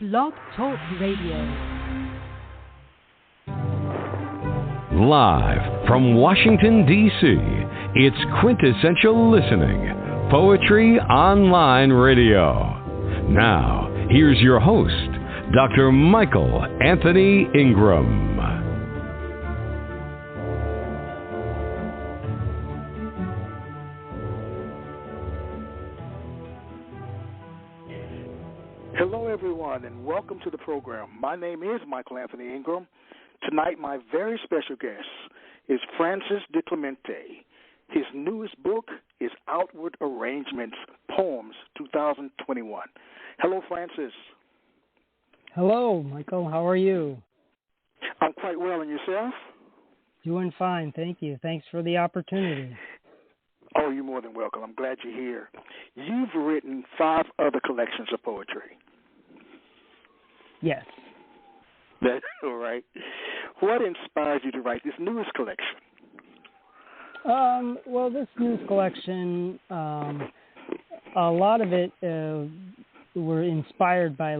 Blog Talk Radio. Live from Washington, D.C., it's Quintessential Listening, Poetry Online Radio. Now, here's your host, Dr. Michael Anthony Ingram. Hello, everyone, and welcome to the program. My name is Michael Anthony Ingram. Tonight, my very special guest is Francis DiClemente. His newest book is Outward Arrangements, Poems, 2021. Hello, Francis. Hello, Michael. How are you? I'm quite well, and yourself? Doing fine, thank you. Thanks for the opportunity. Oh, you're more than welcome. I'm glad you're here. You've written 5 other collections of poetry. Yes. That's all right. What inspired you to write this newest collection? Well, this newest collection, a lot of it were inspired by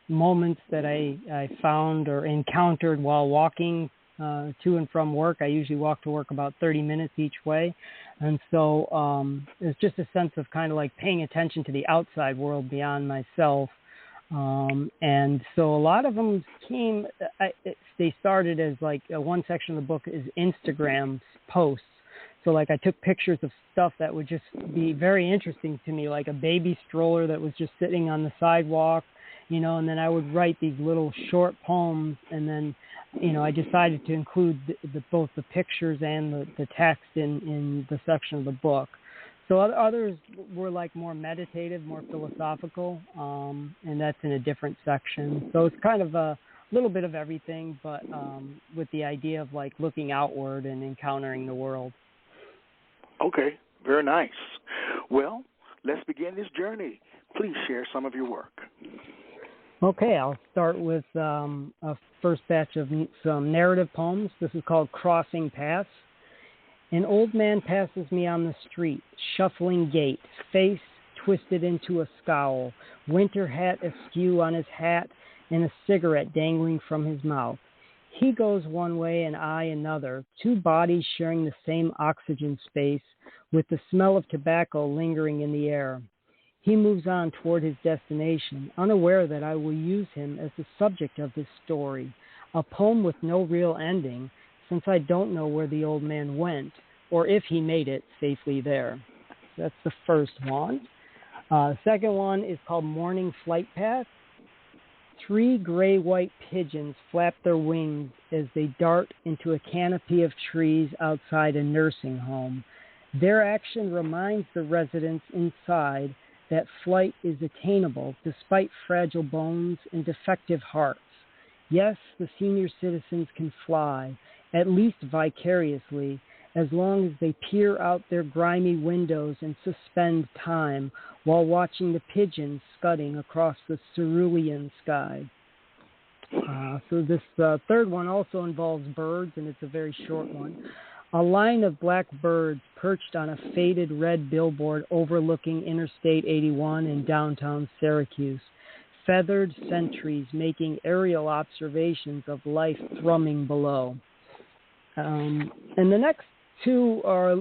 moments that I found or encountered while walking to and from work. I usually walk to work about 30 minutes each way. And so it's just a sense of kind of like paying attention to the outside world beyond myself. And so a lot of them they started as one section of the book is Instagram posts. So I took pictures of stuff that would just be very interesting to me, like a baby stroller that was just sitting on the sidewalk, and then I would write these little short poems. And then, I decided to include both the pictures and the text in the section of the book. So others were more meditative, more philosophical, and that's in a different section. So it's kind of a little bit of everything, but with the idea of looking outward and encountering the world. Okay, very nice. Well, let's begin this journey. Please share some of your work. Okay, I'll start with a first batch of some narrative poems. This is called Crossing Paths. An old man passes me on the street, shuffling gait, face twisted into a scowl, winter hat askew on his hat, and a cigarette dangling from his mouth. He goes one way and I another, 2 bodies sharing the same oxygen space, with the smell of tobacco lingering in the air. He moves on toward his destination, unaware that I will use him as the subject of this story, a poem with no real ending, since I don't know where the old man went, or if he made it safely there. That's the first one. Second one is called Morning Flight Path. 3 gray-white pigeons flap their wings as they dart into a canopy of trees outside a nursing home. Their action reminds the residents inside that flight is attainable despite fragile bones and defective hearts. Yes, the senior citizens can fly, at least vicariously, as long as they peer out their grimy windows and suspend time while watching the pigeons scudding across the cerulean sky. So this third one also involves birds, and it's a very short one. A line of black birds perched on a faded red billboard overlooking Interstate 81 in downtown Syracuse. Feathered sentries making aerial observations of life thrumming below. And the next 2 are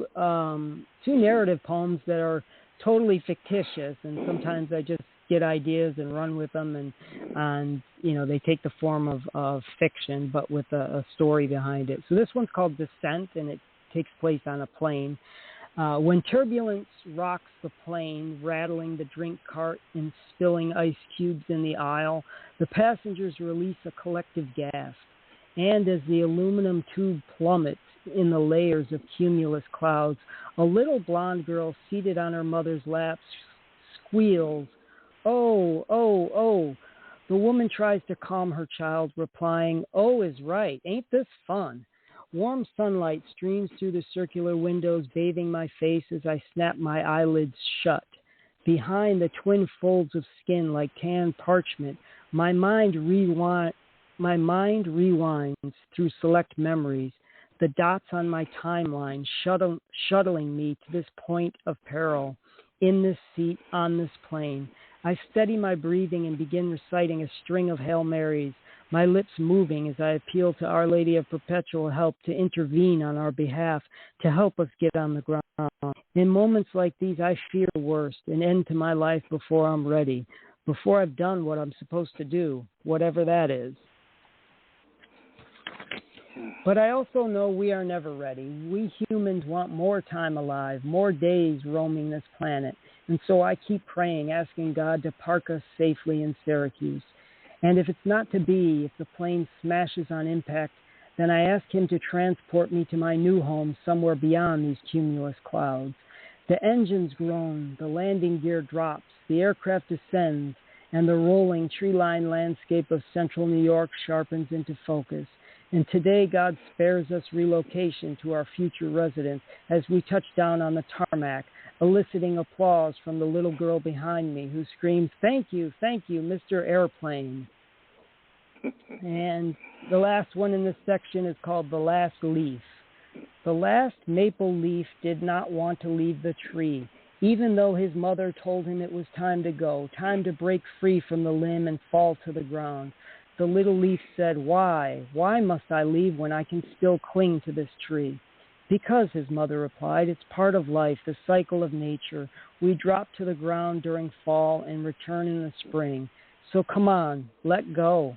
2 narrative poems that are totally fictitious, and sometimes I just get ideas and run with them, and they take the form of fiction, but with a story behind it. So this one's called Descent, and it takes place on a plane. When turbulence rocks the plane, rattling the drink cart and spilling ice cubes in the aisle, the passengers release a collective gasp. And as the aluminum tube plummets in the layers of cumulus clouds, a little blonde girl seated on her mother's lap squeals, "Oh, oh, oh." The woman tries to calm her child, replying, "Oh is right. Ain't this fun?" Warm sunlight streams through the circular windows, bathing my face as I snap my eyelids shut. Behind the twin folds of skin like tan parchment, my mind rewinds through select memories, the dots on my timeline shuttling me to this point of peril, in this seat, on this plane. I steady my breathing and begin reciting a string of Hail Marys, my lips moving as I appeal to Our Lady of Perpetual Help to intervene on our behalf, to help us get on the ground. In moments like these, I fear the worst, an end to my life before I'm ready, before I've done what I'm supposed to do, whatever that is. But I also know we are never ready. We humans want more time alive, more days roaming this planet. And so I keep praying, asking God to park us safely in Syracuse. And if it's not to be, if the plane smashes on impact, then I ask him to transport me to my new home somewhere beyond these cumulus clouds. The engines groan, the landing gear drops, the aircraft descends, and the rolling tree-lined landscape of central New York sharpens into focus. And today, God spares us relocation to our future residence as we touch down on the tarmac, eliciting applause from the little girl behind me who screams, thank you, Mr. Airplane." And the last one in this section is called The Last Leaf. The last maple leaf did not want to leave the tree, even though his mother told him it was time to go, time to break free from the limb and fall to the ground. The little leaf said, why? Why must I leave when I can still cling to this tree? Because, his mother replied, it's part of life, the cycle of nature. We drop to the ground during fall and return in the spring. So come on, let go.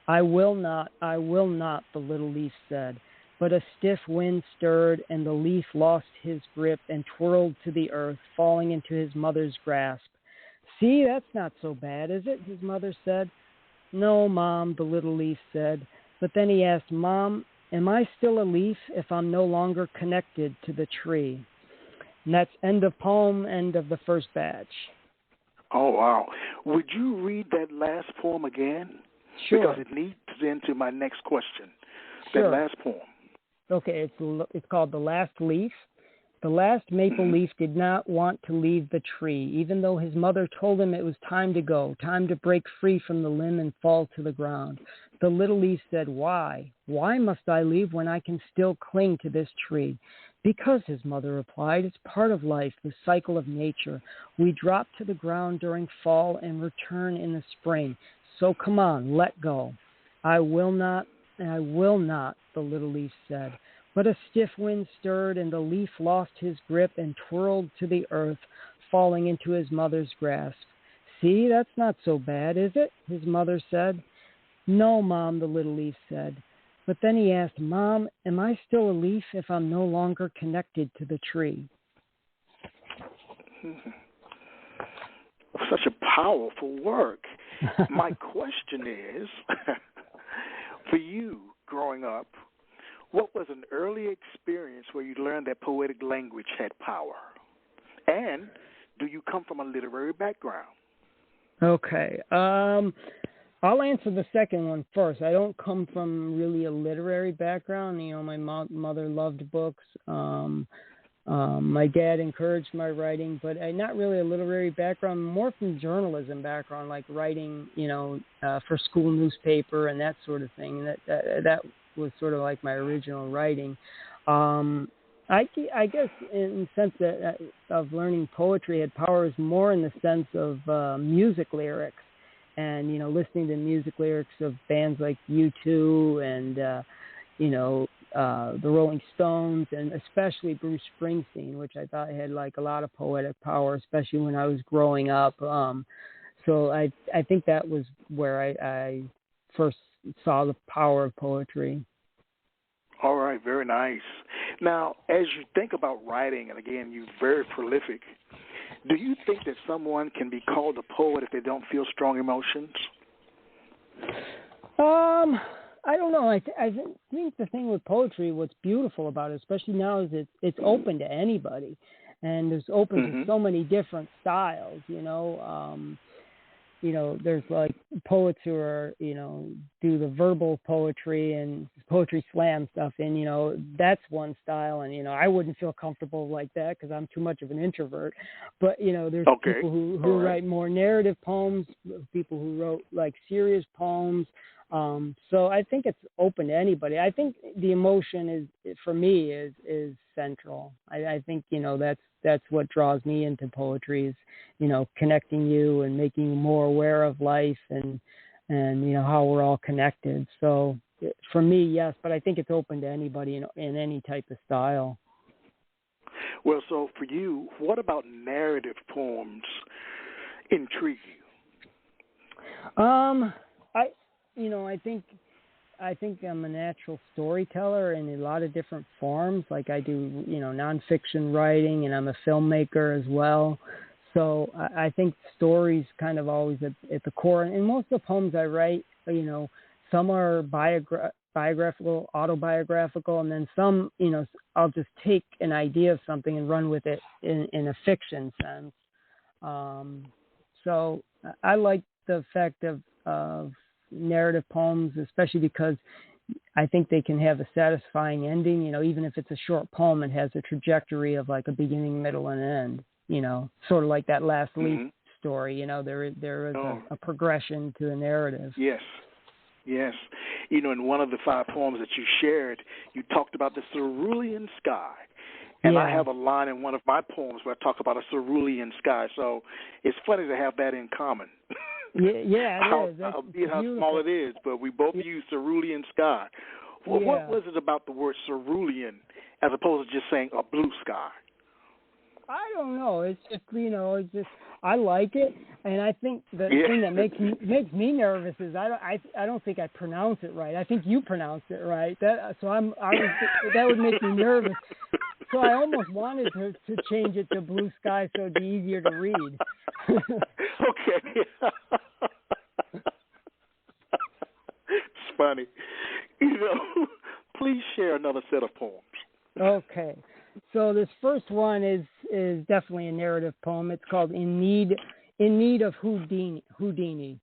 I will not, the little leaf said. But a stiff wind stirred, and the leaf lost his grip and twirled to the earth, falling into his mother's grasp. See, that's not so bad, is it? His mother said. No, Mom, the little leaf said. But then he asked, Mom, am I still a leaf if I'm no longer connected to the tree? And that's end of poem, end of the first batch. Oh, wow. Would you read that last poem again? Sure. Because it leads into my next question. Sure. That last poem. Okay, it's called The Last Leaf. The last maple leaf did not want to leave the tree, even though his mother told him it was time to go, time to break free from the limb and fall to the ground. The little leaf said, why? Why must I leave when I can still cling to this tree? Because, his mother replied, it's part of life, the cycle of nature. We drop to the ground during fall and return in the spring. So come on, let go. I will not, the little leaf said. But a stiff wind stirred, and the leaf lost his grip and twirled to the earth, falling into his mother's grasp. See, that's not so bad, is it? His mother said. No, Mom, the little leaf said. But then he asked, Mom, am I still a leaf if I'm no longer connected to the tree? Such a powerful work. My question is, for you growing up, what was an early experience where you learned that poetic language had power? And do you come from a literary background? Okay. I'll answer the second one first. I don't come from really a literary background. You know, my mother loved books. My dad encouraged my writing, but not really a literary background, more from journalism background, like writing, for school newspaper and that sort of thing. That was sort of like my original writing. I guess in the sense that of learning poetry had power is more in the sense of music lyrics and, listening to music lyrics of bands like U2 and, the Rolling Stones and especially Bruce Springsteen, which I thought had like a lot of poetic power, especially when I was growing up. So I think that was where I first saw the power of poetry. All right, very nice. Now, as you think about writing, and again, you're very prolific, do you think that someone can be called a poet if they don't feel strong emotions? I don't know. I think the thing with poetry, what's beautiful about it, especially now, is it's open to anybody, and it's open to so many different styles. There's like poets who are, do the verbal poetry and poetry slam stuff, and, that's one style, and, I wouldn't feel comfortable like that because I'm too much of an introvert. But, there's people who write more narrative poems, people who wrote like serious poems. So I think it's open to anybody. I think the emotion for me, is central. I think, that's what draws me into poetry is, connecting you and making you more aware of life and how we're all connected. So for me, yes, but I think it's open to anybody in any type of style. Well, so for you, what about narrative poems intrigue you? I think I'm a natural storyteller in a lot of different forms. Like I do, nonfiction writing, and I'm a filmmaker as well. So I think stories kind of always at the core. And most of the poems I write, some are biographical, autobiographical, and then some, I'll just take an idea of something and run with it in a fiction sense. So I like the fact of narrative poems, especially because I think they can have a satisfying ending. Even if it's a short poem, it has a trajectory of like a beginning, middle, and end. Sort of like that Last Leaf story. There is a progression to the narrative. Yes. In one of the 5 poems that you shared, you talked about the cerulean sky. And I have a line in one of my poems where I talk about a cerulean sky. So it's funny to have that in common. Yeah, it is. Albeit how small it is, but we both use cerulean sky. Well, what was it about the word cerulean as opposed to just saying a blue sky? I don't know. It's just I like it, and I think the thing that makes me nervous is I don't think I pronounce it right. I think you pronounced it right. That would make me nervous. So I almost wanted to change it to blue sky so it'd be easier to read. Okay. It's funny. Please share another set of poems. Okay. So this first one is definitely a narrative poem. It's called In Need of Houdini.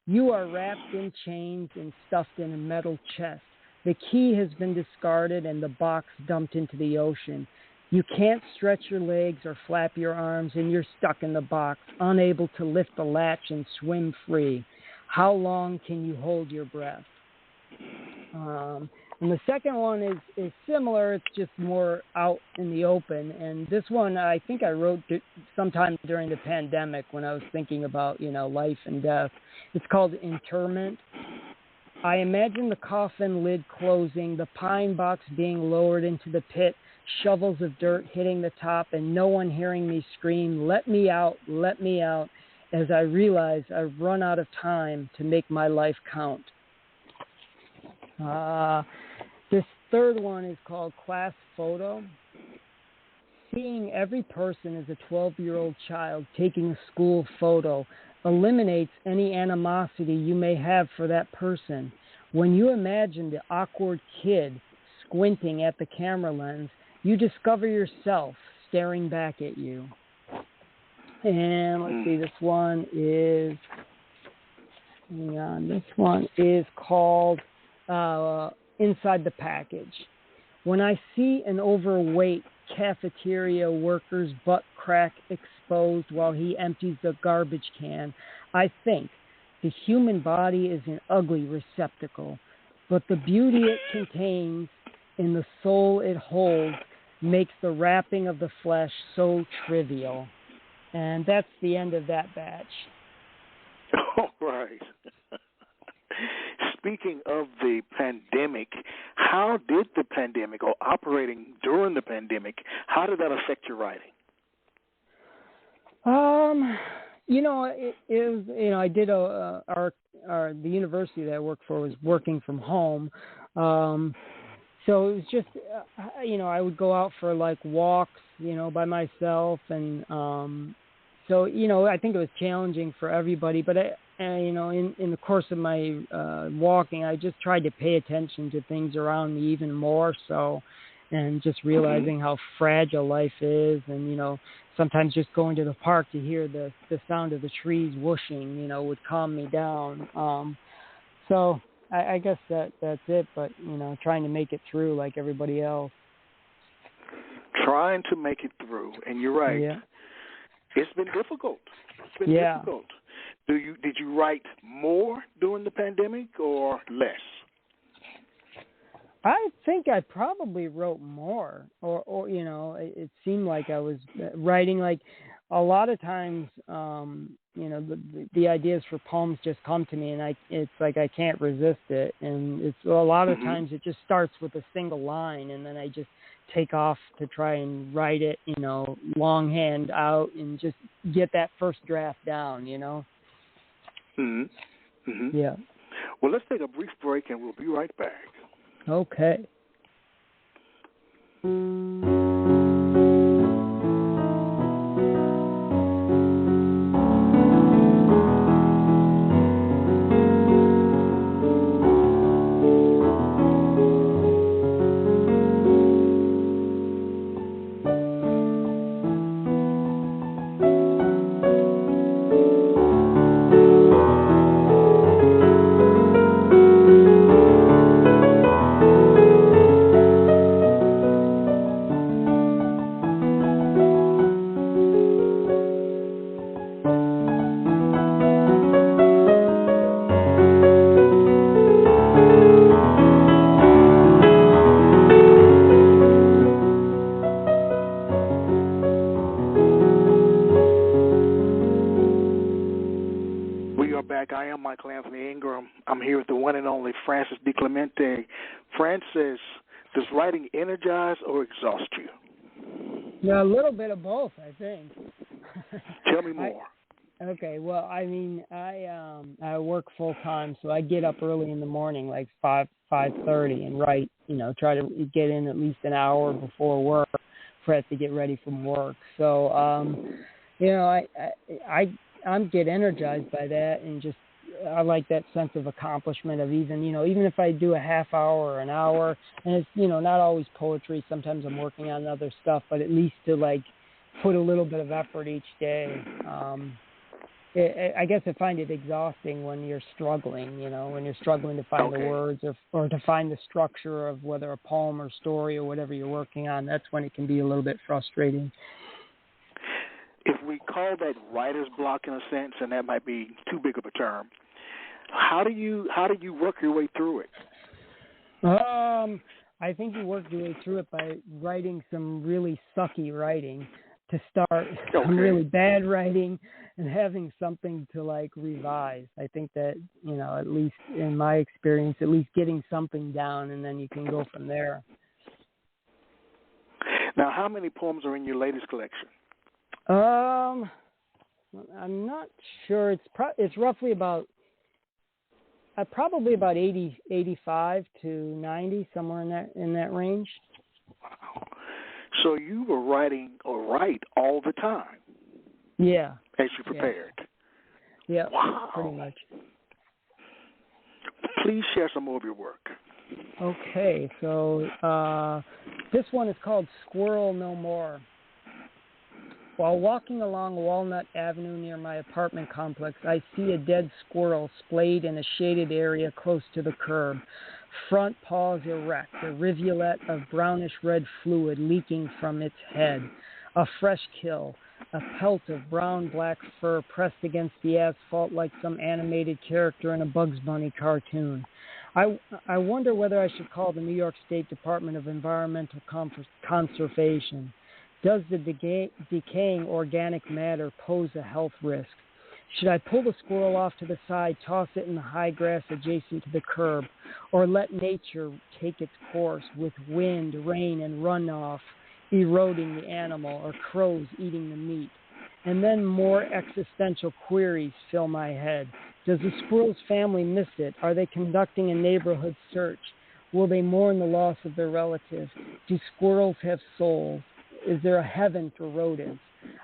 You are wrapped in chains and stuffed in a metal chest. The key has been discarded and the box dumped into the ocean. You can't stretch your legs or flap your arms, and you're stuck in the box, unable to lift the latch and swim free. How long can you hold your breath? And the second one is similar. It's just more out in the open. And this one I think I wrote sometime during the pandemic when I was thinking about, life and death. It's called Interment. I imagine the coffin lid closing, the pine box being lowered into the pit, shovels of dirt hitting the top, and no one hearing me scream, let me out, as I realize I've run out of time to make my life count. This third one is called Class Photo. Seeing every person as a 12-year-old child taking a school photo eliminates any animosity you may have for that person. When you imagine the awkward kid squinting at the camera lens, you discover yourself staring back at you. And let's see, this one is called Inside the Package. When I see an overweight cafeteria worker's butt crack exposed while he empties the garbage can, I think the human body is an ugly receptacle, but the beauty it contains and the soul it holds makes the wrapping of the flesh so trivial. And that's the end of that batch. All right. Speaking of the pandemic, how did the pandemic, or operating during the pandemic, how did that affect your writing? It was, I did the university that I worked for was working from home. So it was just, I would go out for like walks, by myself. And so, I think it was challenging for everybody. But, in the course of my walking, I just tried to pay attention to things around me even more so. And just realizing how fragile life is. And, sometimes just going to the park to hear the sound of the trees whooshing, would calm me down. So I guess that's it, but, trying to make it through like everybody else. Trying to make it through, and you're right. Yeah. It's been difficult. Difficult. Did you write more during the pandemic or less? I think I probably wrote more, or it seemed like I was writing. Like a lot of times, the ideas for poems just come to me, and it's like I can't resist it. And it's a lot of times it just starts with a single line, and then I just take off to try and write it, longhand out, and just get that first draft down. Yeah. Well, let's take a brief break, and we'll be right back. Okay. I'm here with the one and only Francis DiClemente. Francis, does writing energize or exhaust you? Yeah, a little bit of both, I think. Tell me more. Okay, well, I mean, I work full time, so I get up early in the morning, like 5:30, and write. Try to get in at least an hour before work for it to get ready from work. So, I get energized by that, and just I like that sense of accomplishment of even if I do a half hour or an hour, and it's not always poetry. Sometimes I'm working on other stuff, but at least to like put a little bit of effort each day. I guess I find it exhausting when you're struggling, when you're struggling to find the words or to find the structure of whether a poem or story or whatever you're working on. That's when it can be a little bit frustrating. If we call that writer's block in a sense, and that might be too big of a term, how do you work your way through it? I think you work your way through it by writing some really sucky writing to start, some really bad writing, and having something to like revise. I think that, at least in my experience, at least getting something down, and then you can go from there. Now, how many poems are in your latest collection? I'm not sure. It's roughly about probably about 85 to 90, somewhere in that range. Wow. So you were writing or write all the time? Yeah. As you prepared? Yeah, wow. Pretty much. Please share some more of your work. Okay, so this one is called Squirrel No More. While walking along Walnut Avenue near my apartment complex, I see a dead squirrel splayed in a shaded area close to the curb. Front paws erect, a rivulet of brownish-red fluid leaking from its head. A fresh kill, a pelt of brown-black fur pressed against the asphalt like some animated character in a Bugs Bunny cartoon. I wonder whether I should call the New York State Department of Environmental Conservation. Does the decaying organic matter pose a health risk? Should I pull the squirrel off to the side, toss it in the high grass adjacent to the curb, or let nature take its course with wind, rain, and runoff eroding the animal, or crows eating the meat? And then more existential queries fill my head. Does the squirrel's family miss it? Are they conducting a neighborhood search? Will they mourn the loss of their relative? Do squirrels have souls? Is there a heaven for rodents?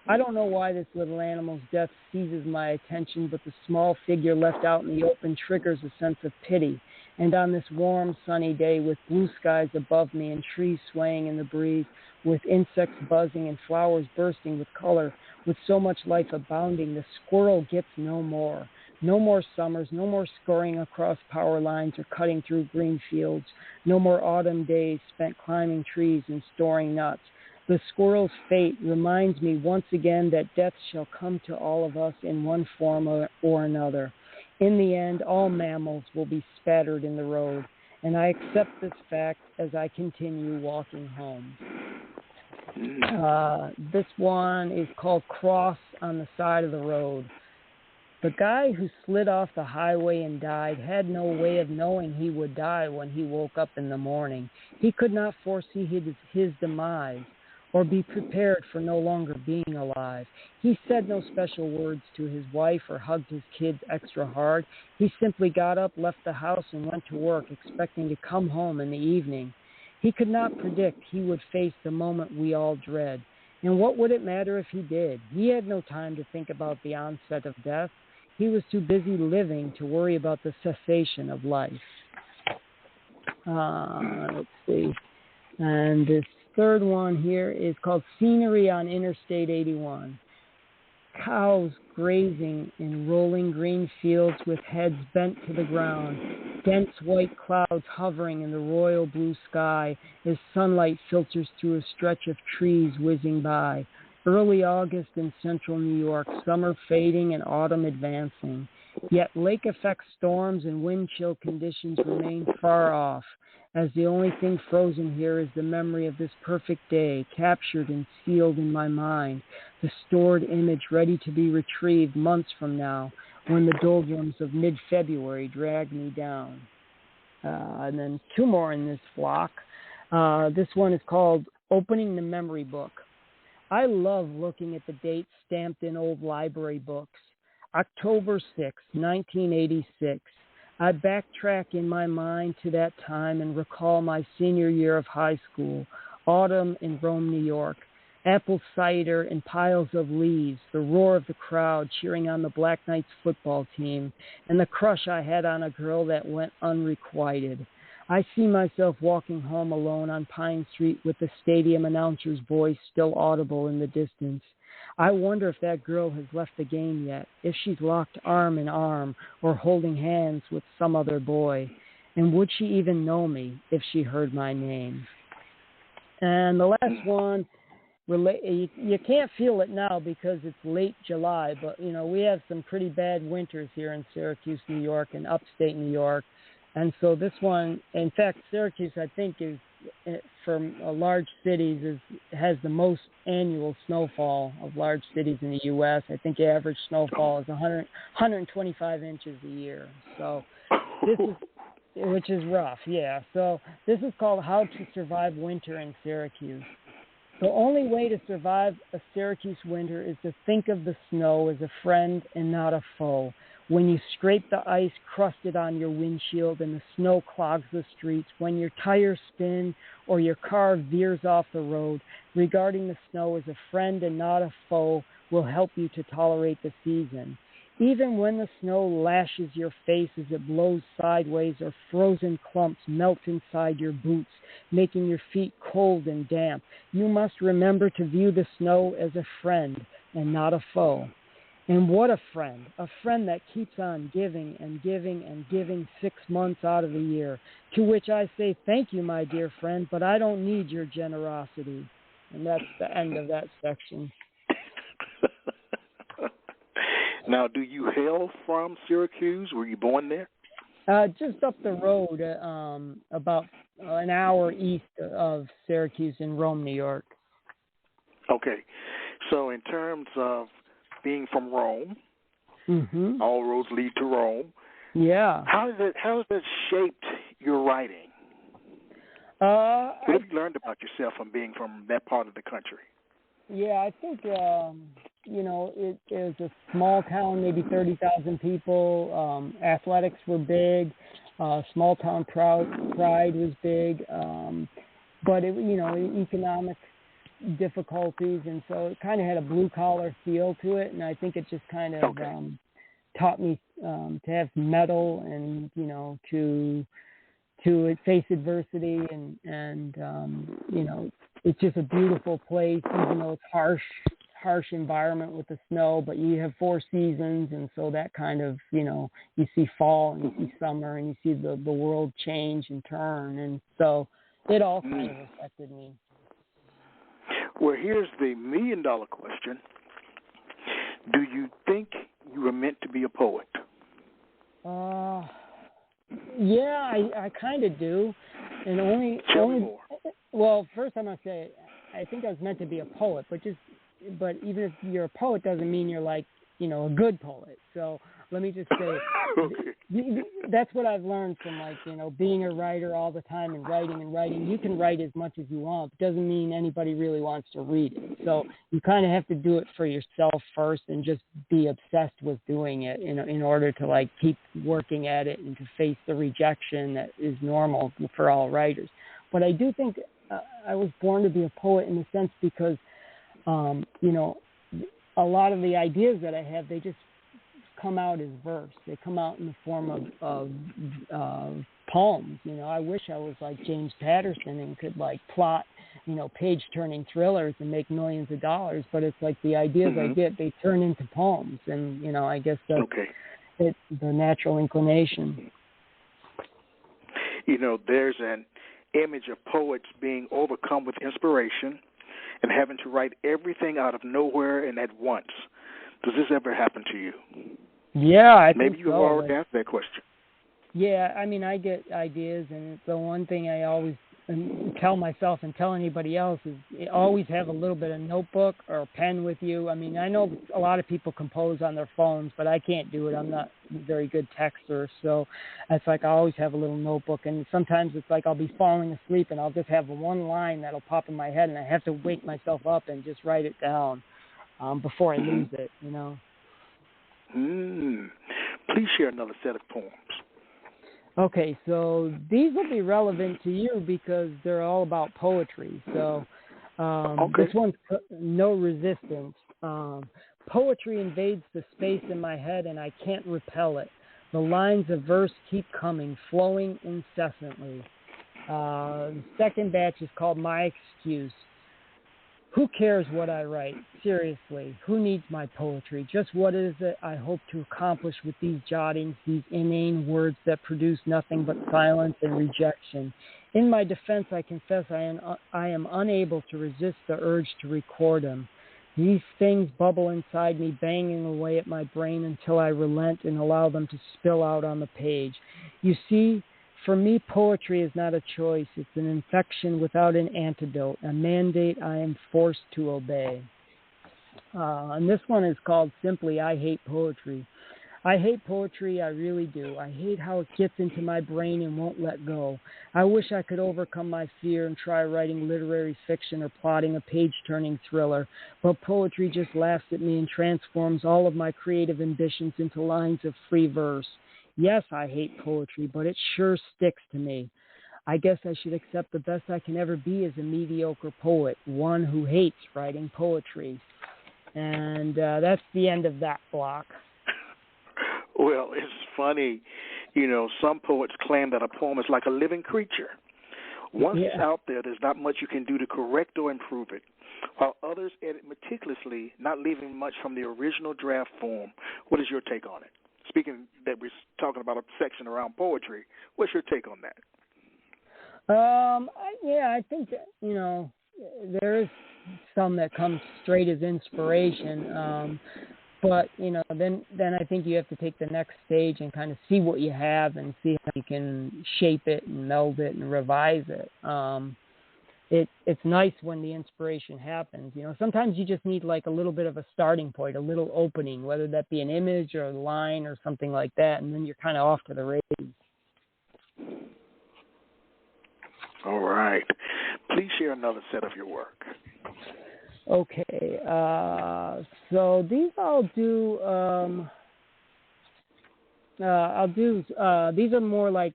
I don't know why this little animal's death seizes my attention, but the small figure left out in the open triggers a sense of pity. And on this warm, sunny day, with blue skies above me and trees swaying in the breeze, with insects buzzing and flowers bursting with color, with so much life abounding, the squirrel gets no more. No more summers, no more scurrying across power lines or cutting through green fields, no more autumn days spent climbing trees and storing nuts. The squirrel's fate reminds me once again that death shall come to all of us in one form or another. In the end, all mammals will be spattered in the road, and I accept this fact as I continue walking home. This one is called Cross on the Side of the Road. The guy who slid off the highway and died had no way of knowing he would die when he woke up in the morning. He could not foresee his demise or be prepared for no longer being alive. He said no special words to his wife or hugged his kids extra hard. He simply got up, left the house, and went to work, expecting to come home in the evening. He could not predict he would face the moment we all dread. And what would it matter if he did? He had no time to think about the onset of death. He was too busy living to worry about the cessation of life. Let's see. And this third one here is called Scenery on Interstate 81. Cows grazing in rolling green fields with heads bent to the ground. Dense white clouds hovering in the royal blue sky as sunlight filters through a stretch of trees whizzing by. Early August in central New York, summer fading and autumn advancing. Yet lake-effect storms and wind-chill conditions remain far off, as the only thing frozen here is the memory of this perfect day, captured and sealed in my mind, the stored image ready to be retrieved months from now, when the doldrums of mid-February drag me down. And then two more in this block. This one is called Opening the Memory Book. I love looking at the dates stamped in old library books. October 6, 1986. I backtrack in my mind to that time and recall my senior year of high school, autumn in Rome, New York. Apple cider and piles of leaves, the roar of the crowd cheering on the Black Knights football team, and the crush I had on a girl that went unrequited. I see myself walking home alone on Pine Street with the stadium announcer's voice still audible in the distance. I wonder if that girl has left the game yet, if she's locked arm in arm or holding hands with some other boy. And would she even know me if she heard my name? And the last one, you can't feel it now because it's late July, but, you know, we have some pretty bad winters here in Syracuse, New York, and upstate New York. And so this one, in fact, Syracuse, I think, is from large cities has the most annual snowfall of large cities in the U.S. I think the average snowfall is 125 inches a year. So this is, which is rough, yeah. So this is called How to Survive Winter in Syracuse. The only way to survive a Syracuse winter is to think of the snow as a friend and not a foe. When you scrape the ice crusted on your windshield and the snow clogs the streets, when your tires spin or your car veers off the road, regarding the snow as a friend and not a foe will help you to tolerate the season. Even when the snow lashes your face as it blows sideways or frozen clumps melt inside your boots, making your feet cold and damp, you must remember to view the snow as a friend and not a foe. And what a friend that keeps on giving and giving and giving 6 months out of the year, to which I say, thank you, my dear friend, but I don't need your generosity. And that's the end of that section. Now, do you hail from Syracuse? Were you born there? Just up the road, about an hour east of Syracuse in Rome, New York. Okay. So in terms of being from Rome, all roads lead to Rome. Yeah. How has that shaped your writing? What have you learned about yourself from being from that part of the country? Yeah, I think, it was a small town, maybe 30,000 people. Athletics were big. Small town pride was big. But, economic difficulties, and so it kind of had a blue-collar feel to it, and I think it just kind of taught me to have mettle and, to face adversity, and it's just a beautiful place, even though it's harsh environment with the snow, but you have 4 seasons, and so that kind of, you see fall and you see summer and you see the world change and turn, and so it all kind of affected me. Well, here's the million-dollar question. Do you think you were meant to be a poet? Yeah, I kind of do. And Tell me more. Well, first I'm going to say, I think I was meant to be a poet, but even if you're a poet doesn't mean you're like, a good poet. So let me just say, Okay. that's what I've learned from being a writer all the time and writing. You can write as much as you want. It doesn't mean anybody really wants to read it. So you kind of have to do it for yourself first and just be obsessed with doing it in order to keep working at it and to face the rejection that is normal for all writers. But I do think I was born to be a poet in a sense because, a lot of the ideas that I have, they just come out as verse. They come out in the form of poems. I wish I was like James Patterson and could plot, page-turning thrillers and make millions of dollars. But it's like the ideas I get, they turn into poems. And, I guess that's it's the natural inclination. There's an image of poets being overcome with inspiration and having to write everything out of nowhere and at once. Does this ever happen to you? Yeah, I Maybe think you have already asked that question. Yeah, I mean, I get ideas, and the one thing I always tell myself and tell anybody else is always have a little bit of notebook or a pen with you. I mean, I know a lot of people compose on their phones, but I can't do it. I'm not a very good texter, so it's like I always have a little notebook, and sometimes it's like I'll be falling asleep, and I'll just have one line that'll pop in my head, and I have to wake myself up and just write it down before I lose it, Please share another set of poems. Okay, so these will be relevant to you because they're all about poetry. So this one's No Resistance. Poetry invades the space in my head and I can't repel it. The lines of verse keep coming, flowing incessantly. The second batch is called My Excuse. Who cares what I write? Seriously, who needs my poetry? Just what is it I hope to accomplish with these jottings, these inane words that produce nothing but silence and rejection? In my defense, I confess I am unable to resist the urge to record them. These things bubble inside me, banging away at my brain until I relent and allow them to spill out on the page. You see, for me, poetry is not a choice. It's an infection without an antidote, a mandate I am forced to obey. And this one is called simply, I Hate Poetry. I hate poetry, I really do. I hate how it gets into my brain and won't let go. I wish I could overcome my fear and try writing literary fiction or plotting a page-turning thriller, but poetry just laughs at me and transforms all of my creative ambitions into lines of free verse. Yes, I hate poetry, but it sure sticks to me. I guess I should accept the best I can ever be as a mediocre poet, one who hates writing poetry. And that's the end of that block. Well, it's funny. Some poets claim that a poem is like a living creature. Once it's out there, there's not much you can do to correct or improve it, while others edit meticulously, not leaving much from the original draft form. What is your take on it? Speaking that we're talking about a section around poetry, what's your take on that? I think that, there is some that comes straight as inspiration, but then I think you have to take the next stage and kind of see what you have and see how you can shape it and meld it and revise it. It's nice when the inspiration happens. Sometimes you just need like a little bit of a starting point, a little opening, whether that be an image or a line or something like that, and then you're kind of off to the races. All right. Please share another set of your work. Okay. So these I'll do. These are more like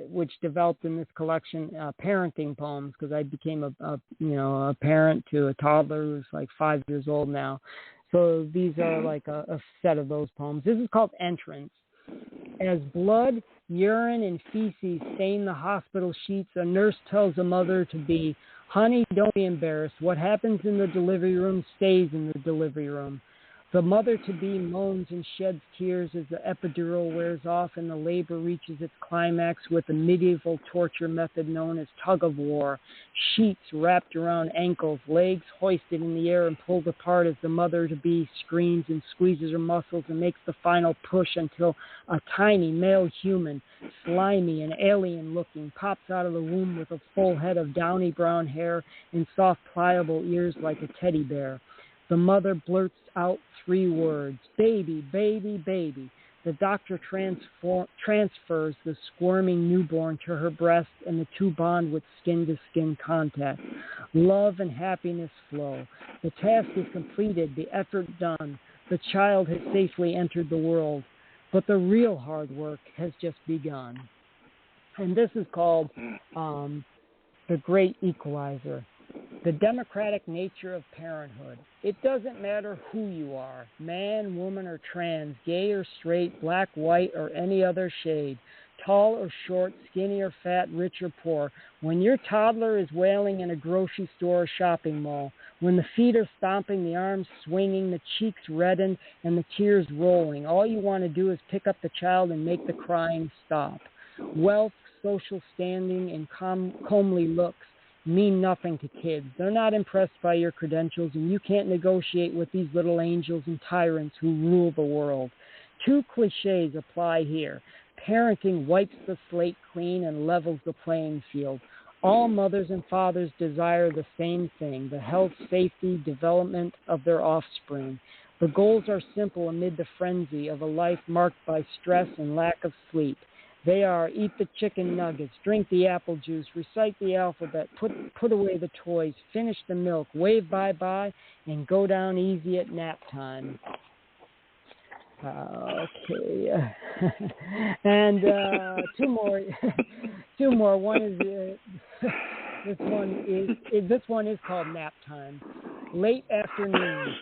which developed in this collection, parenting poems, because I became a parent to a toddler who's like 5 years old now. So these are like a set of those poems. This is called Entrance. As blood, urine, and feces stain the hospital sheets, a nurse tells a mother to be, honey, don't be embarrassed. What happens in the delivery room stays in the delivery room. The mother-to-be moans and sheds tears as the epidural wears off and the labor reaches its climax with a medieval torture method known as tug-of-war. Sheets wrapped around ankles, legs hoisted in the air and pulled apart as the mother-to-be screams and squeezes her muscles and makes the final push until a tiny male human, slimy and alien-looking, pops out of the womb with a full head of downy brown hair and soft, pliable ears like a teddy bear. The mother blurts out 3 words, baby, baby, baby. The doctor transfers the squirming newborn to her breast, and the two bond with skin-to-skin contact. Love and happiness flow. The task is completed, the effort done. The child has safely entered the world. But the real hard work has just begun. And this is called The Great Equalizer. The democratic nature of parenthood. It doesn't matter who you are, man, woman, or trans, gay or straight, black, white, or any other shade, tall or short, skinny or fat, rich or poor. When your toddler is wailing in a grocery store or shopping mall, when the feet are stomping, the arms swinging, the cheeks reddened, and the tears rolling, all you want to do is pick up the child and make the crying stop. Wealth, social standing, and comely looks mean nothing to kids. They're not impressed by your credentials, and you can't negotiate with these little angels and tyrants who rule the world. 2 cliches apply here. Parenting wipes the slate clean and levels the playing field. All mothers and fathers desire the same thing, the health, safety, development of their offspring. The goals are simple amid the frenzy of a life marked by stress and lack of sleep. They are eat the chicken nuggets, drink the apple juice, recite the alphabet, put away the toys, finish the milk, wave bye-bye, and go down easy at nap time. Okay. And 2 more. 2 more. One is this one is called nap time. Late afternoon,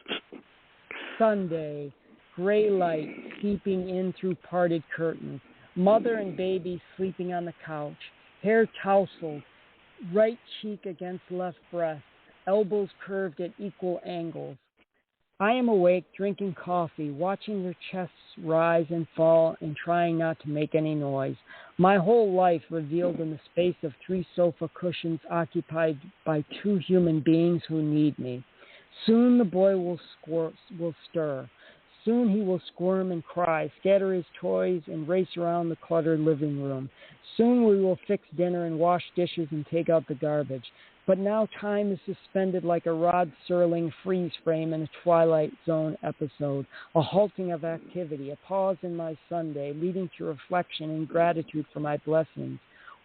Sunday, gray light seeping in through parted curtains. Mother and baby sleeping on the couch, hair tousled, right cheek against left breast, elbows curved at equal angles. I am awake, drinking coffee, watching their chests rise and fall and trying not to make any noise. My whole life revealed in the space of 3 sofa cushions occupied by 2 human beings who need me. Soon the boy will stir. Soon he will squirm and cry, scatter his toys, and race around the cluttered living room. Soon we will fix dinner and wash dishes and take out the garbage. But now time is suspended like a Rod Serling freeze frame in a Twilight Zone episode, a halting of activity, a pause in my Sunday, leading to reflection and gratitude for my blessings.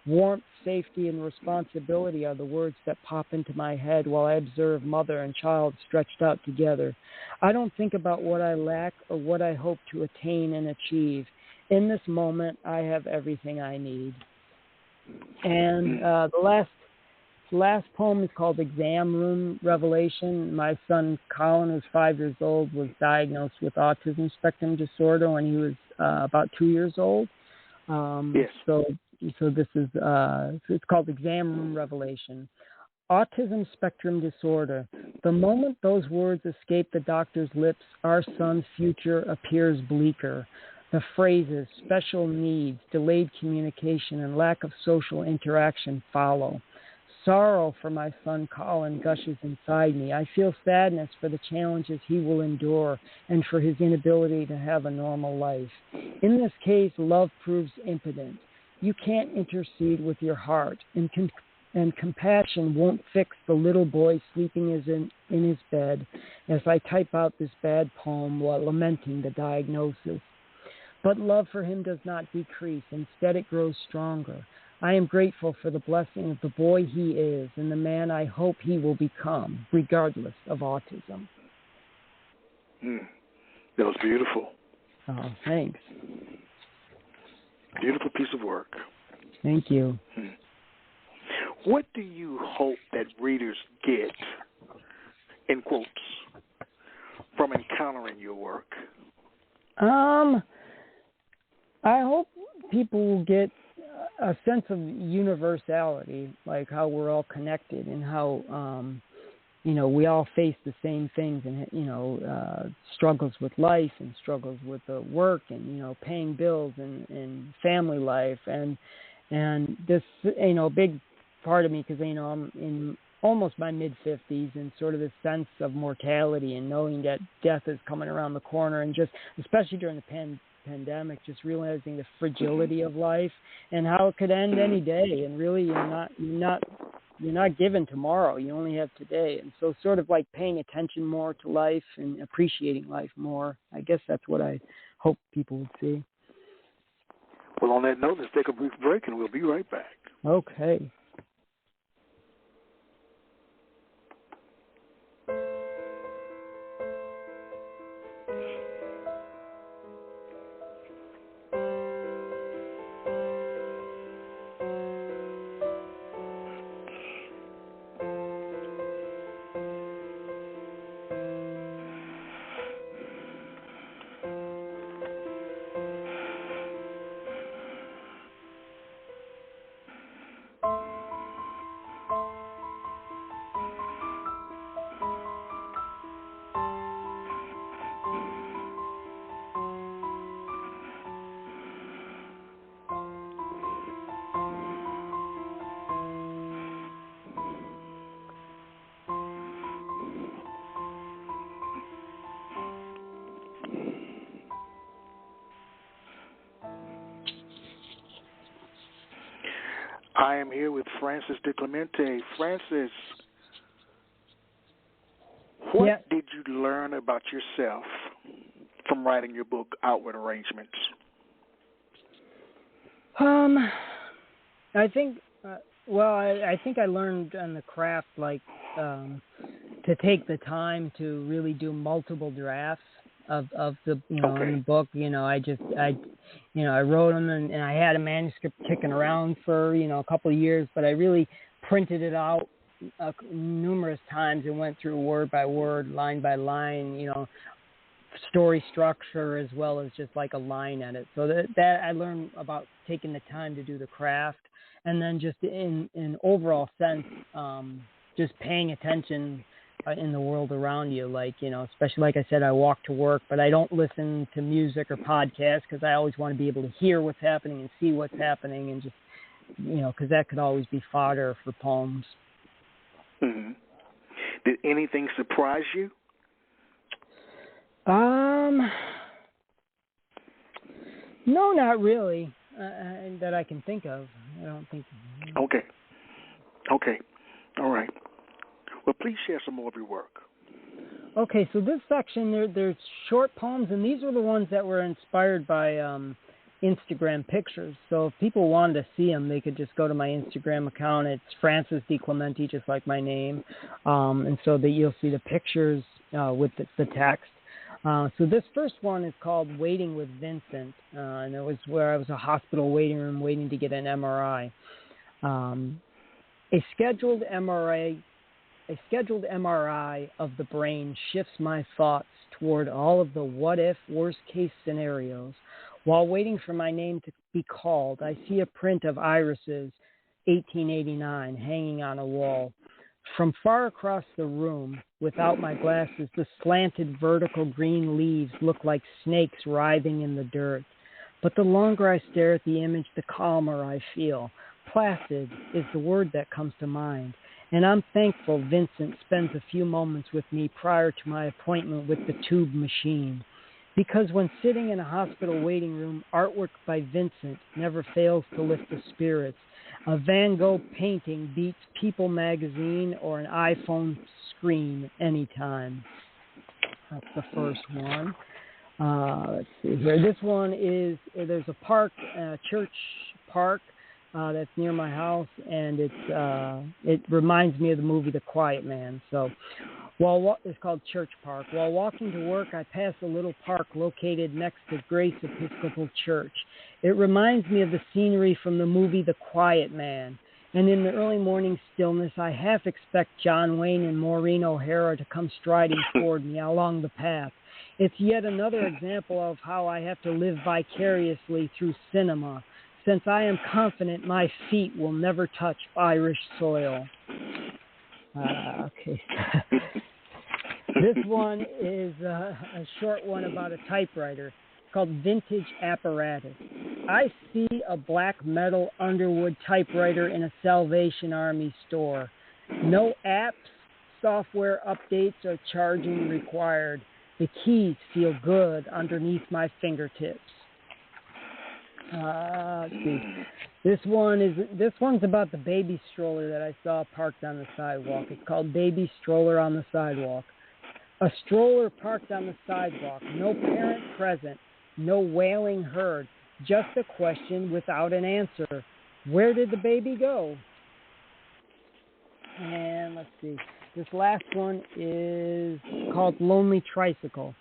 Warmth, safety, and responsibility are the words that pop into my head while I observe mother and child stretched out together. I don't think about what I lack or what I hope to attain and achieve. In this moment, I have everything I need. And the last poem is called Exam Room Revelation. My son, Colin, who's 5 years old, was diagnosed with autism spectrum disorder when he was about 2 years old. Yes. So this is, it's called Exam Room Revelation. Autism spectrum disorder. The moment those words escape the doctor's lips, our son's future appears bleaker. The phrases, special needs, delayed communication, and lack of social interaction follow. Sorrow for my son Colin gushes inside me. I feel sadness for the challenges he will endure and for his inability to have a normal life. In this case, love proves impotent. You can't intercede with your heart, and compassion won't fix the little boy sleeping in his bed as I type out this bad poem while lamenting the diagnosis. But love for him does not decrease. Instead, it grows stronger. I am grateful for the blessing of the boy he is and the man I hope he will become, regardless of autism. That was beautiful. Oh, thanks. Beautiful piece of work. Thank you. What do you hope that readers get, in quotes, from encountering your work? I hope people will get a sense of universality, like how we're all connected and how we all face the same things, and struggles with life and struggles with the work, and paying bills and family life, and this big part of me, because I'm in almost my mid-50s, and sort of this sense of mortality and knowing that death is coming around the corner, and just especially during the pandemic, just realizing the fragility of life and how it could end any day, and really you're not given tomorrow, you only have today. And so sort of like paying attention more to life and appreciating life more. I guess that's what I hope people would see. Well, on that note, let's take a brief break and we'll be right back. Okay. I am here with Frances DiClemente. Frances, what did you learn about yourself from writing your book, Outward Arrangements? I think, I think I learned on the craft, to take the time to really do multiple drafts of the, in the book. I wrote them, and I had a manuscript kicking around for, a couple of years, but I really printed it out numerous times and went through word by word, line by line, story structure, as well as just like a line edit. So that I learned about taking the time to do the craft, and then just in overall sense, just paying attention in the world around you. Especially like I said, I walk to work, but I don't listen to music or podcasts, because I always want to be able to hear what's happening and see what's happening, and just, because that could always be fodder for poems. Mm-hmm. Did anything surprise you? No, not really, that I can think of. I don't think. Okay. All right. Well, please share some more of your work. Okay, so this section, there's short poems, and these were the ones that were inspired by Instagram pictures. So if people wanted to see them, they could just go to my Instagram account. It's Frances DiClemente, just like my name, and so that you'll see the pictures with the text. So this first one is called Waiting with Vincent, and it was where I was a hospital waiting room waiting to get an MRI. A scheduled MRI of the brain shifts my thoughts toward all of the what-if, worst-case scenarios. While waiting for my name to be called, I see a print of irises, 1889, hanging on a wall. From far across the room, without my glasses, the slanted vertical green leaves look like snakes writhing in the dirt. But the longer I stare at the image, the calmer I feel. Placid is the word that comes to mind. And I'm thankful Vincent spends a few moments with me prior to my appointment with the tube machine. Because when sitting in a hospital waiting room, artwork by Vincent never fails to lift the spirits. A Van Gogh painting beats People magazine or an iPhone screen anytime. That's the first one. Let's see here. This one is, there's a park, church park, that's near my house, and it reminds me of the movie The Quiet Man. So, it's called Church Park. While walking to work, I pass a little park located next to Grace Episcopal Church. It reminds me of the scenery from the movie The Quiet Man. And in the early morning stillness, I half expect John Wayne and Maureen O'Hara to come striding toward me along the path. It's yet another example of how I have to live vicariously through cinema, since I am confident my feet will never touch Irish soil. Okay. This one is a short one about a typewriter called Vintage Apparatus. I see a black metal Underwood typewriter in a Salvation Army store. No apps, software updates, or charging required. The keys feel good underneath my fingertips. Let's see. This one's about the baby stroller that I saw parked on the sidewalk. It's called Baby Stroller on the Sidewalk. A stroller parked on the sidewalk. No parent present. No wailing heard. Just a question without an answer. Where did the baby go? And let's see. This last one is called Lonely Tricycle.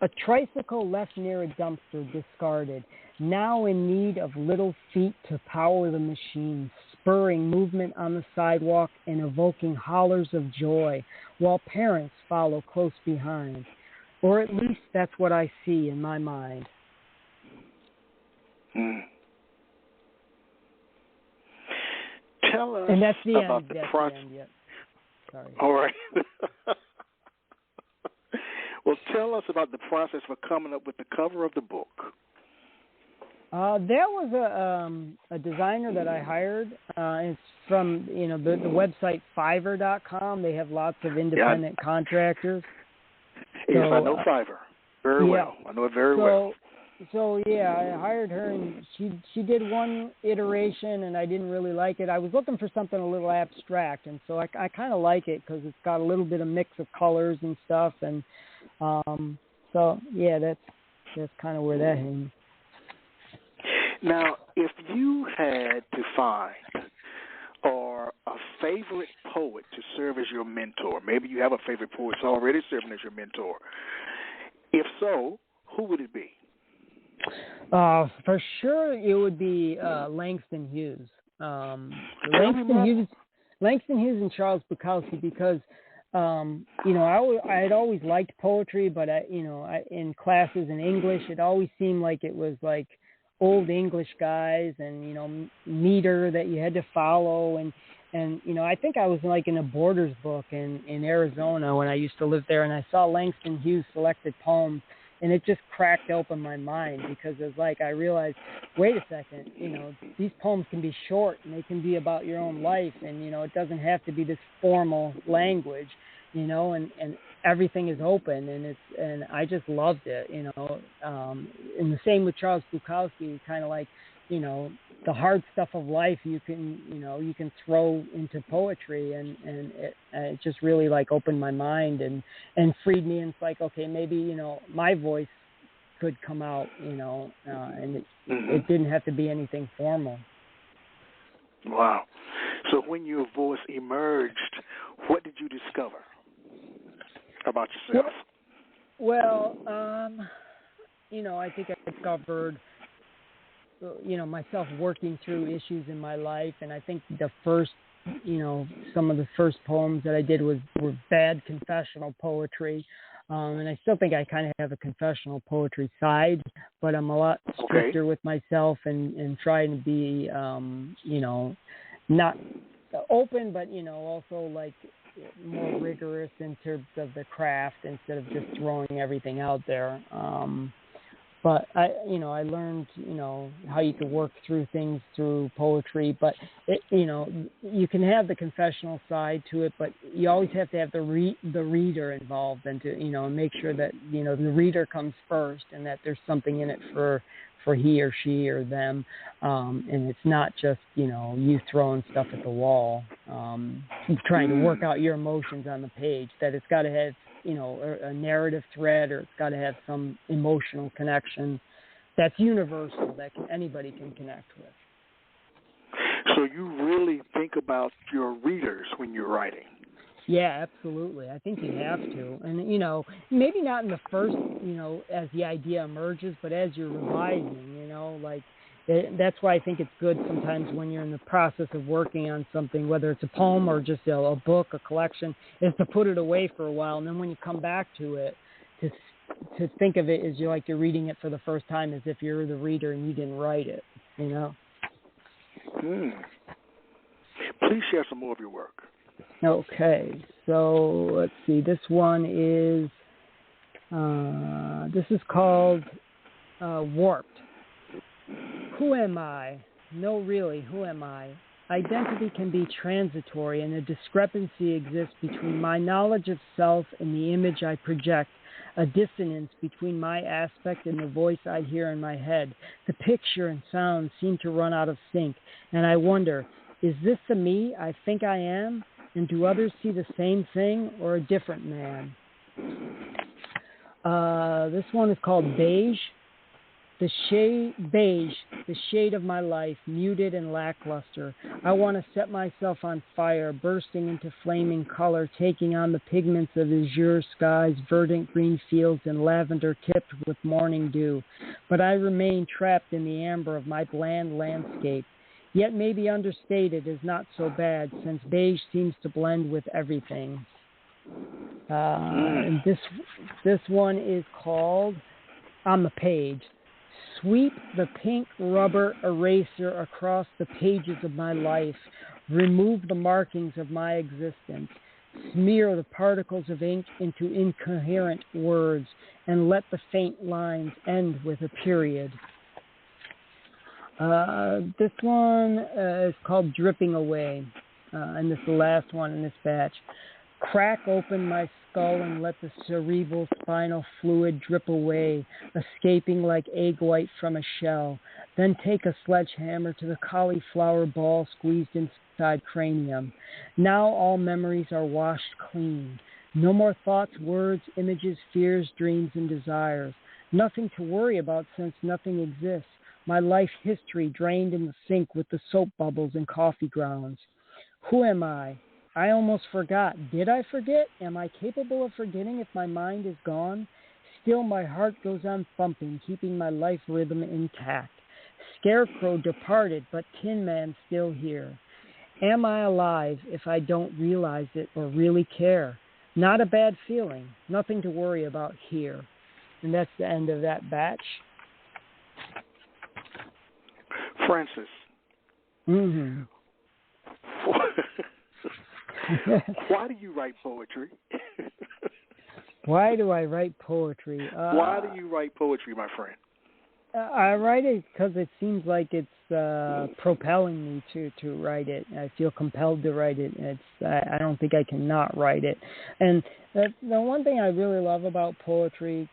A tricycle left near a dumpster, discarded, now in need of little feet to power the machine, spurring movement on the sidewalk and evoking hollers of joy, while parents follow close behind. Or at least that's what I see in my mind. Tell us and that's the about end. the That's process. the end, yep. Sorry. All right. Well, tell us about the process for coming up with the cover of the book. There was a designer that I hired. It's from the website Fiverr.com. They have lots of independent contractors. Yes, I know Fiverr very well. I know it very well. So I hired her, and she did one iteration, and I didn't really like it. I was looking for something a little abstract, and so I kind of like it because it's got a little bit of mix of colors and stuff, and that's kind of where that hangs. Now, if you had to find a favorite poet to serve as your mentor, maybe you have a favorite poet who's already serving as your mentor. If so, who would it be? For sure, it would be Langston Hughes. Langston Hughes and Charles Bukowski, because I had always liked poetry, but in classes in English, it always seemed like it was like old English guys and meter that you had to follow, and I think I was like in a Borders book in Arizona when I used to live there, and I saw Langston Hughes selected poems. And it just cracked open my mind because it was like I realized, wait a second, these poems can be short and they can be about your own life, and it doesn't have to be this formal language, and everything is open, and I just loved it, and the same with Charles Bukowski, kind of like, the hard stuff of life you can throw into poetry, and it just really like opened my mind and freed me. And it's like, okay, maybe my voice could come out, and it didn't have to be anything formal. Wow. So when your voice emerged, what did you discover about yourself? Well, I think I discovered myself working through issues in my life, and I think the first, some of the first poems that I did were bad confessional poetry, and I still think I kind of have a confessional poetry side, but I'm a lot stricter with myself and trying to be, not open, but also like more rigorous in terms of the craft instead of just throwing everything out there. But I learned, how you can work through things through poetry. But you can have the confessional side to it, but you always have to have the reader involved, and to make sure that the reader comes first, and that there's something in it for he or she or them, and it's not just you throwing stuff at the wall, trying to work out your emotions on the page. That it's got to have a narrative thread, or it's got to have some emotional connection that's universal, that anybody can connect with. So you really think about your readers when you're writing? Yeah, absolutely. I think you have to. And, maybe not in the first, as the idea emerges, but as you're revising, that's why I think it's good sometimes when you're in the process of working on something, whether it's a poem or just a book, a collection, is to put it away for a while. And then when you come back to it, to think of it as you're reading it for the first time, as if you're the reader and you didn't write it, Please share some more of your work. Okay, so let's see. This one is, this is called Warped. Who am I? No, really, who am I? Identity can be transitory, and a discrepancy exists between my knowledge of self and the image I project, a dissonance between my aspect and the voice I hear in my head. The picture and sound seem to run out of sync, and I wonder, is this the me I think I am? And do others see the same thing or a different man? This one is called Beige. The shade of my life, muted and lackluster. I want to set myself on fire, bursting into flaming color, taking on the pigments of azure skies, verdant green fields, and lavender tipped with morning dew. But I remain trapped in the amber of my bland landscape. Yet maybe understated is not so bad, since beige seems to blend with everything. And this one is called On the Page. Sweep the pink rubber eraser across the pages of my life. Remove the markings of my existence. Smear the particles of ink into incoherent words, and let the faint lines end with a period. This one is called Dripping Away, and this is the last one in this batch. Crack open my skull and let the cerebral spinal fluid drip away, escaping like egg white from a shell. Then take a sledgehammer to the cauliflower ball squeezed inside cranium. Now all memories are washed clean. No more thoughts, words, images, fears, dreams, and desires. Nothing to worry about since nothing exists. My life history drained in the sink with the soap bubbles and coffee grounds. Who am I? I almost forgot. Did I forget? Am I capable of forgetting if my mind is gone? Still, my heart goes on thumping, keeping my life rhythm intact. Scarecrow departed, but Tin Man still here. Am I alive if I don't realize it or really care? Not a bad feeling. Nothing to worry about here. And that's the end of that batch. Francis. Mm-hmm. Why do you write poetry? Why do I write poetry? Why do you write poetry, my friend? I write it because it seems like it's propelling me to write it. I feel compelled to write it. I don't think I can not write it. And the one thing I really love about poetry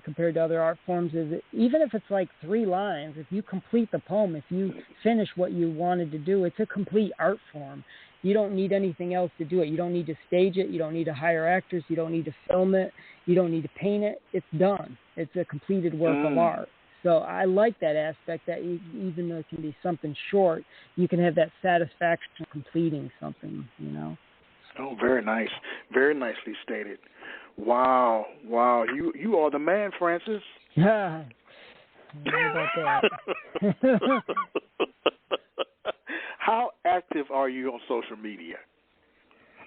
compared to other art forms is that even if it's like 3 lines, if you complete the poem, if you finish what you wanted to do, it's a complete art form. You don't need anything else to do it. You don't need to stage it. You don't need to hire actors. You don't need to film it. You don't need to paint it. It's done. It's a completed work of art. So I like that aspect that even though it can be something short, you can have that satisfaction of completing something, you know. Oh, very nice. Very nicely stated. Wow. You are the man, Francis. Yeah. How about that? How active are you on social media?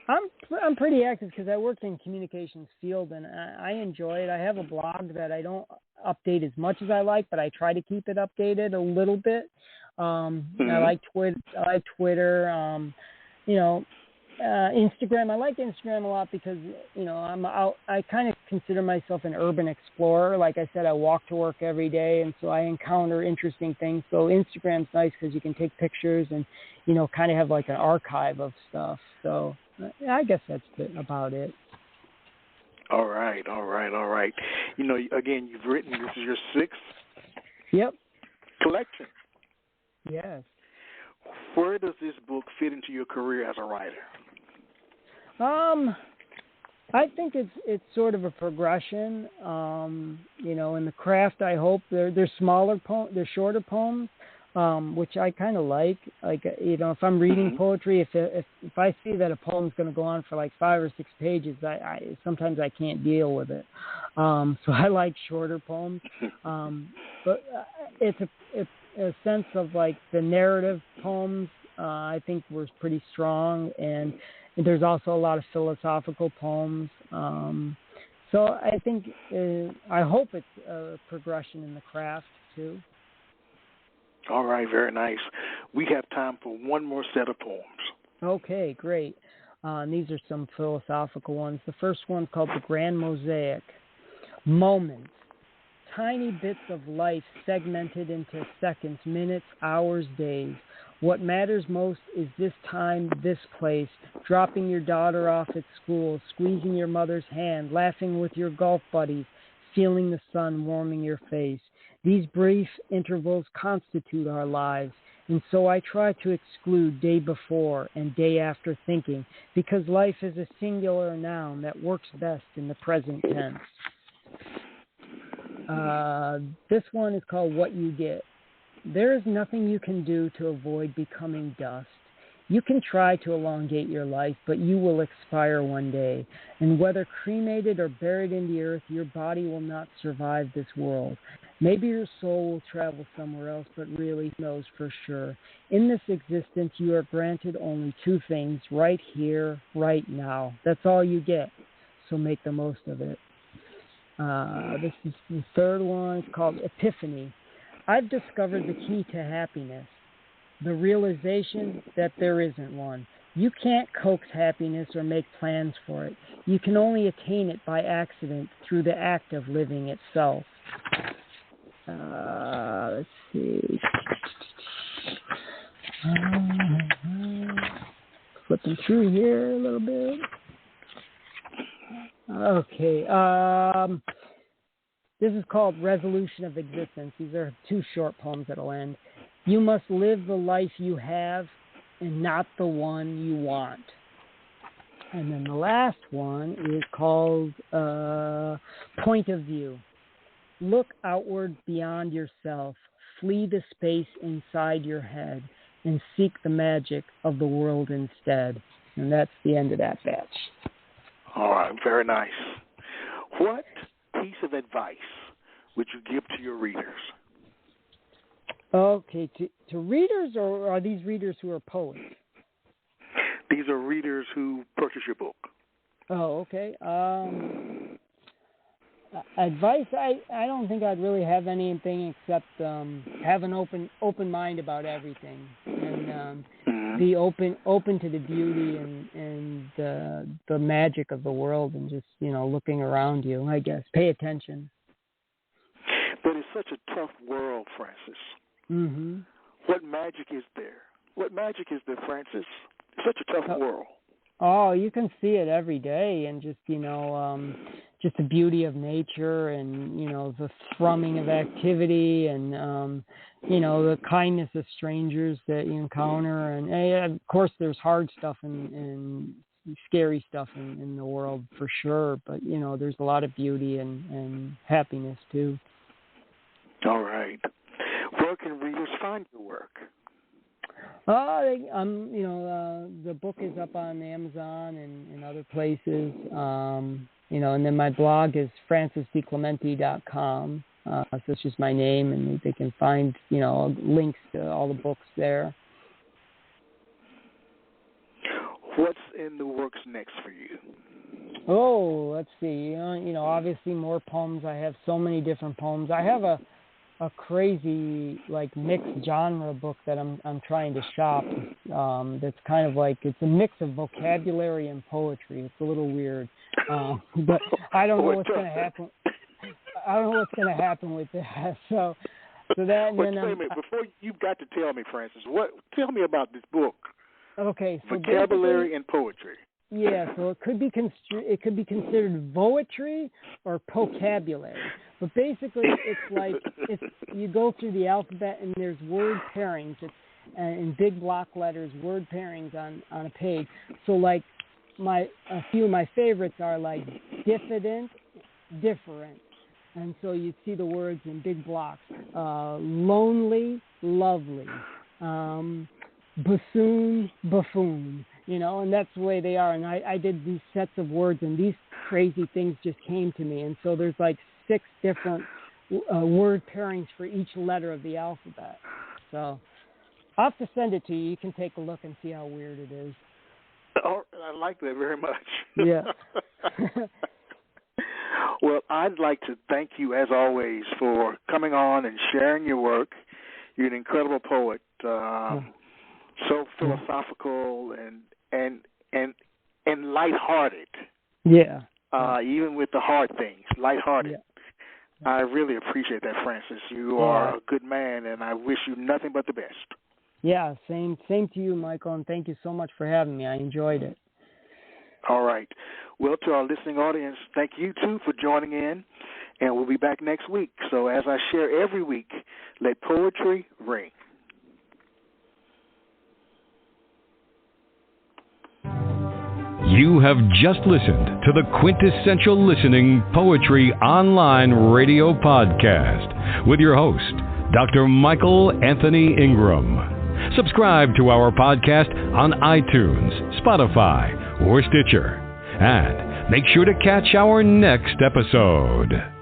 I'm pretty active because I work in communications field and I enjoy it. I have a blog that I don't update as much as I like, but I try to keep it updated a little bit. I like Twitter. Instagram. I like Instagram a lot because I'm out. I kind of consider myself an urban explorer. Like I said, I walk to work every day, and so I encounter interesting things. So Instagram's nice because you can take pictures and kind of have like an archive of stuff. So I guess that's about it. All right. Again, you've written, this is your 6th collection. Yes. Where does this book fit into your career as a writer? I think it's sort of a progression. In the craft, I hope they're smaller they're shorter poems, which I kind of like. Like if I'm reading poetry, if I see that a poem's going to go on for like 5 or 6 pages, I sometimes I can't deal with it. So I like shorter poems. But it's a sense of like the narrative poems. I think were pretty strong, and there's also a lot of philosophical poems. So I think I hope it's a progression in the craft too. All right, very nice. We have time for one more set of poems. Okay, great. And these are some philosophical ones. The first one's called The Grand Mosaic. Moments. Tiny bits of life segmented into seconds, minutes, hours, days. What matters most is this time, this place, dropping your daughter off at school, squeezing your mother's hand, laughing with your golf buddies, feeling the sun warming your face. These brief intervals constitute our lives, and so I try to exclude day before and day after thinking, because life is a singular noun that works best in the present tense. This one is called What You Get. There is nothing you can do to avoid becoming dust. You can try to elongate your life, but you will expire one day. And whether cremated or buried in the earth, your body will not survive this world. Maybe your soul will travel somewhere else, but really who knows for sure. In this existence, you are granted only two things, right here, right now. That's all you get, so make the most of it. This is the third one. It's called Epiphany. I've discovered the key to happiness, the realization that there isn't one. You can't coax happiness or make plans for it. You can only attain it by accident through the act of living itself. Let's see. Flipping through here a little bit. Okay. This is called Resolution of Existence. These are two short poems that'll end. You must live the life you have and not the one you want. And then the last one is called Point of View. Look outward beyond yourself. Flee the space inside your head and seek the magic of the world instead. And that's the end of that batch. All right, very nice. What piece of advice would you give to your readers? Okay, to readers, or are these readers who are poets? These are readers who purchase your book. Oh, okay. Advice, I don't think I'd really have anything except have an open mind about everything, and be open to the beauty and the magic of the world, and just looking around you. I guess pay attention. But it's such a tough world, Francis. Mm-hmm. What magic is there? What magic is there, Francis? It's such a tough world. Oh, you can see it every day, and just just the beauty of nature, and the thrumming of activity, and the kindness of strangers that you encounter, and of course there's hard stuff and scary stuff in the world for sure, but there's a lot of beauty and happiness too. All right. Where can readers find your work? The book is up on Amazon and other places. And then my blog is francisdiclemente.com. So it's just my name, and they can find, links to all the books there. What's in the works next for you? Oh, let's see. Obviously more poems. I have so many different poems. I have a crazy mixed genre book that I'm trying to shop. That's kind of it's a mix of vocabulary and poetry. It's a little weird, but I don't know what's going to happen. I don't know what's going to happen with that. So that. And then tell me, before you've got to tell me, Francis. Tell me about this book? Okay, so vocabulary and poetry. Yeah, so it could be considered voetry or vocabulary. But basically, it's you go through the alphabet and there's word pairings. It's in big block letters, word pairings on a page. So a few of my favorites are diffident, different, and so you see the words in big blocks. Lonely, lovely, bassoon, buffoon. And that's the way they are. And I did these sets of words, and these crazy things just came to me. And so there's 6 different word pairings for each letter of the alphabet. So I'll have to send it to you. You can take a look and see how weird it is. Oh, I like that very much. Yeah. Well, I'd like to thank you, as always, for coming on and sharing your work. You're an incredible poet. So philosophical and and lighthearted. Yeah. Even with the hard things, lighthearted. Yeah. I really appreciate that, Francis. You are a good man, and I wish you nothing but the best. Yeah, same to you, Michael, and thank you so much for having me. I enjoyed it. All right. Well, to our listening audience, thank you, too, for joining in, and we'll be back next week. So as I share every week, let poetry ring. You have just listened to the Quintessential Listening Poetry Online Radio Podcast with your host, Dr. Michael Anthony Ingram. Subscribe to our podcast on iTunes, Spotify, or Stitcher. And make sure to catch our next episode.